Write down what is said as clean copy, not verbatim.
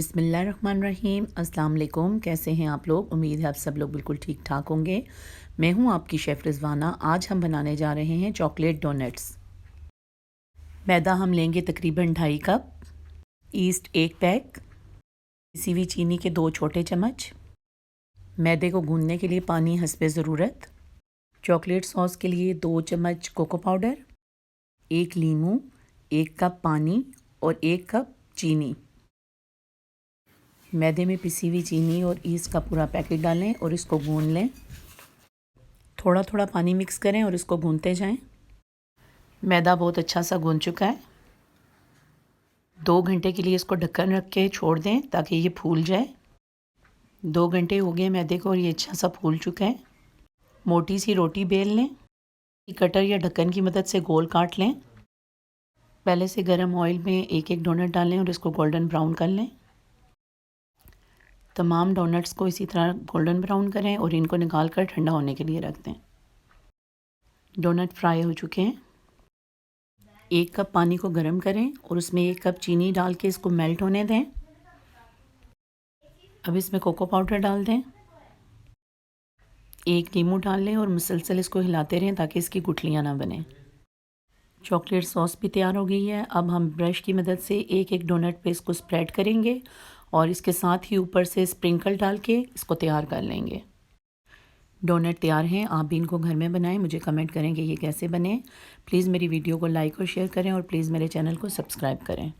बिस्मिल्लाहिर्रहमानिर्रहीम। अस्सलाम वालेकुम। कैसे हैं आप लोग? उम्मीद है आप सब लोग बिल्कुल ठीक ठाक होंगे। मैं हूं आपकी शेफ़ रिज़वाना। आज हम बनाने जा रहे हैं चॉकलेट डोनट्स। मैदा हम लेंगे तकरीबन 2.5 कप, ईस्ट 1 पैक, पिसी हुई चीनी के 2 छोटे चम्मच, मैदे को गूंदने के लिए पानी हस्बे ज़रूरत, चॉकलेट सॉस के लिए 2 चम्मच कोको पाउडर, 1 लीमू, 1 कप पानी और 1 कप चीनी। मैदे में पिसी हुई चीनी और ईस्ट का पूरा पैकेट डालें और इसको गूंद लें। थोड़ा थोड़ा पानी मिक्स करें और इसको गूंदते जाएं। मैदा बहुत अच्छा सा गूंद चुका है। 2 घंटे के लिए इसको ढक्कन रख के छोड़ दें ताकि ये फूल जाए। 2 घंटे हो गए मैदे को और ये अच्छा सा फूल चुका है। मोटी सी रोटी बेल लें, कटर या ढक्कन की मदद से गोल काट लें। पहले से गर्म ऑयल में एक एक डोनट डालें और इसको गोल्डन ब्राउन कर लें। तमाम डोनट्स को इसी तरह गोल्डन ब्राउन करें और इनको निकाल कर ठंडा होने के लिए रख दें। डोनट फ्राई हो चुके हैं। 1 कप पानी को गर्म करें और उसमें 1 कप चीनी डाल के इसको मेल्ट होने दें। अब इसमें कोको पाउडर डाल दें, 1 नींबू डाल लें और मुसलसल इसको हिलाते रहें ताकि इसकी गुठलियाँ ना बने। चॉकलेट सॉस भी तैयार हो गई है। अब हम ब्रश की मदद से एक एक डोनट पे इसको स्प्रेड करेंगे और इसके साथ ही ऊपर से स्प्रिंकल डाल के इसको तैयार कर लेंगे। डोनट तैयार हैं। आप भी इनको घर में बनाएं, मुझे कमेंट करें कि ये कैसे बने। प्लीज़ मेरी वीडियो को लाइक और शेयर करें और प्लीज़ मेरे चैनल को सब्सक्राइब करें।